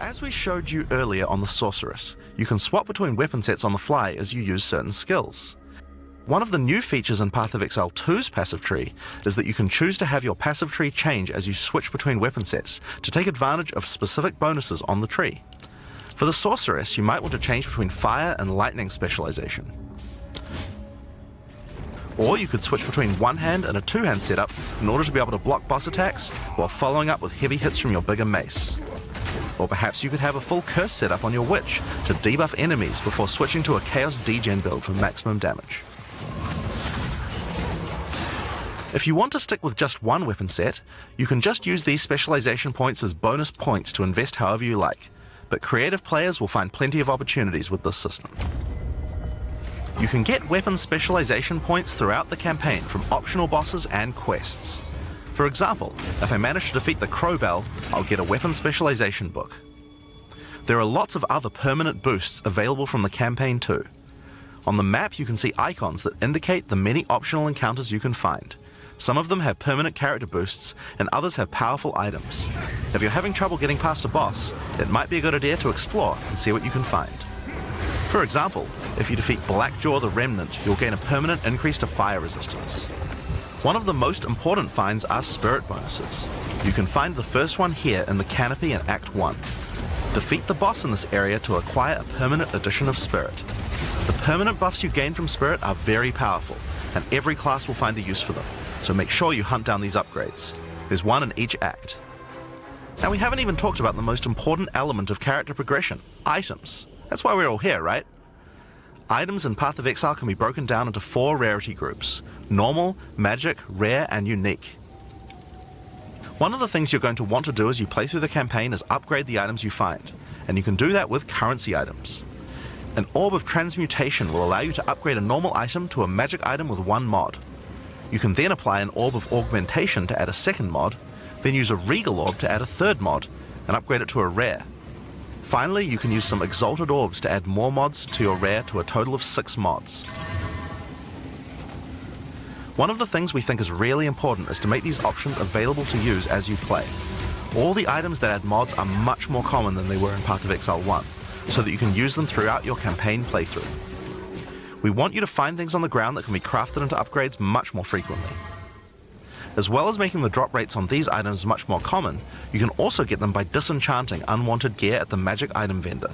As we showed you earlier on the Sorceress, you can swap between weapon sets on the fly as you use certain skills. One of the new features in Path of Exile 2's passive tree is that you can choose to have your passive tree change as you switch between weapon sets to take advantage of specific bonuses on the tree. For the Sorceress, you might want to change between Fire and Lightning Specialization. Or you could switch between one-hand and a two-hand setup in order to be able to block boss attacks while following up with heavy hits from your bigger mace. Or perhaps you could have a full curse setup on your witch to debuff enemies before switching to a Chaos Degen build for maximum damage. If you want to stick with just one weapon set, you can just use these specialization points as bonus points to invest however you like, but creative players will find plenty of opportunities with this system. You can get weapon specialization points throughout the campaign from optional bosses and quests. For example, if I manage to defeat the Crowbell, I'll get a weapon specialization book. There are lots of other permanent boosts available from the campaign too. On the map you can see icons that indicate the many optional encounters you can find. Some of them have permanent character boosts, and others have powerful items. If you're having trouble getting past a boss, it might be a good idea to explore and see what you can find. For example, if you defeat Blackjaw the Remnant, you'll gain a permanent increase to fire resistance. One of the most important finds are spirit bonuses. You can find the first one here in the Canopy in Act 1. Defeat the boss in this area to acquire a permanent addition of spirit. The permanent buffs you gain from spirit are very powerful, and every class will find a use for them. So make sure you hunt down these upgrades. There's one in each act. Now we haven't even talked about the most important element of character progression, items. That's why we're all here, right? Items in Path of Exile can be broken down into 4 rarity groups: normal, magic, rare, and unique. One of the things you're going to want to do as you play through the campaign is upgrade the items you find, and you can do that with currency items. An Orb of Transmutation will allow you to upgrade a normal item to a magic item with 1 mod. You can then apply an Orb of Augmentation to add a second mod, then use a Regal Orb to add a third mod, and upgrade it to a rare. Finally, you can use some Exalted Orbs to add more mods to your rare to a total of 6 mods. One of the things we think is really important is to make these options available to use as you play. All the items that add mods are much more common than they were in Path of Exile 1, so that you can use them throughout your campaign playthrough. We want you to find things on the ground that can be crafted into upgrades much more frequently. As well as making the drop rates on these items much more common, you can also get them by disenchanting unwanted gear at the magic item vendor.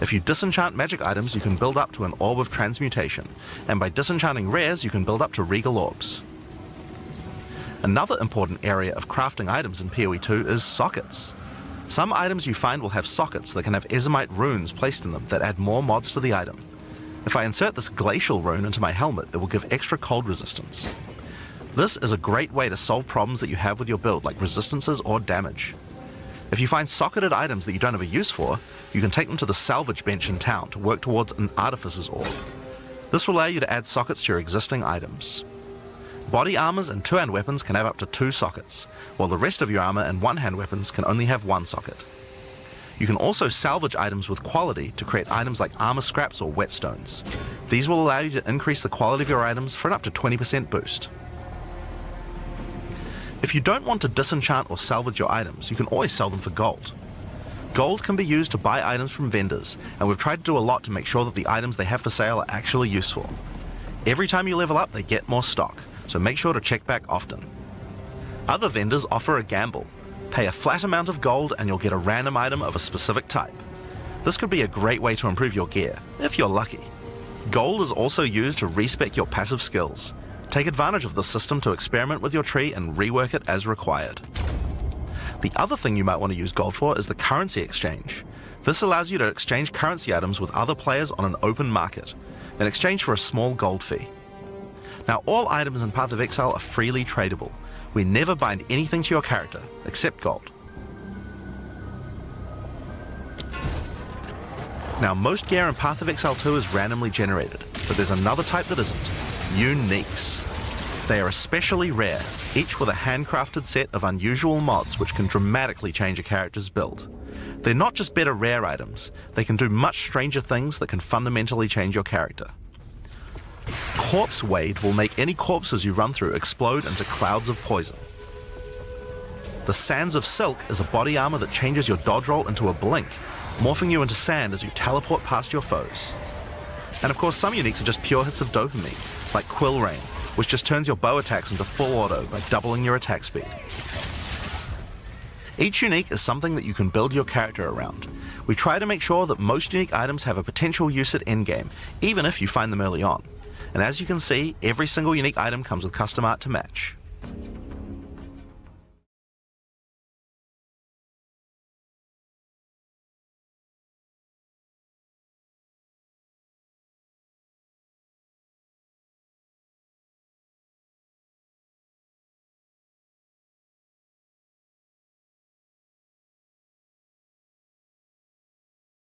If you disenchant magic items, you can build up to an Orb of Transmutation, and by disenchanting rares, you can build up to Regal Orbs. Another important area of crafting items in POE2 is sockets. Some items you find will have sockets that can have Ezomite runes placed in them that add more mods to the item. If I insert this Glacial rune into my helmet, it will give extra cold resistance. This is a great way to solve problems that you have with your build, like resistances or damage. If you find socketed items that you don't have a use for, you can take them to the salvage bench in town to work towards an Artificer's Orb. This will allow you to add sockets to your existing items. Body armors and two-hand weapons can have up to 2 sockets, while the rest of your armor and one-hand weapons can only have 1 socket. You can also salvage items with quality to create items like armor scraps or whetstones. These will allow you to increase the quality of your items for an up to 20% boost. If you don't want to disenchant or salvage your items, you can always sell them for gold. Gold can be used to buy items from vendors, and we've tried to do a lot to make sure that the items they have for sale are actually useful. Every time you level up, they get more stock, so make sure to check back often. Other vendors offer a gamble. Pay a flat amount of gold and you'll get a random item of a specific type. This could be a great way to improve your gear, if you're lucky. Gold is also used to respec your passive skills. Take advantage of this system to experiment with your tree and rework it as required. The other thing you might want to use gold for is the currency exchange. This allows you to exchange currency items with other players on an open market, in exchange for a small gold fee. Now, all items in Path of Exile are freely tradable. We never bind anything to your character, except gold. Now, most gear in Path of Exile 2 is randomly generated, but there's another type that isn't: uniques. They are especially rare, each with a handcrafted set of unusual mods which can dramatically change a character's build. They're not just better rare items, they can do much stranger things that can fundamentally change your character. Corpse Wade will make any corpses you run through explode into clouds of poison. The Sands of Silk is a body armor that changes your dodge roll into a blink, morphing you into sand as you teleport past your foes. And of course, some uniques are just pure hits of dopamine, like Quill Rain, which just turns your bow attacks into full auto by doubling your attack speed. Each unique is something that you can build your character around. We try to make sure that most unique items have a potential use at endgame, even if you find them early on. And as you can see, every single unique item comes with custom art to match.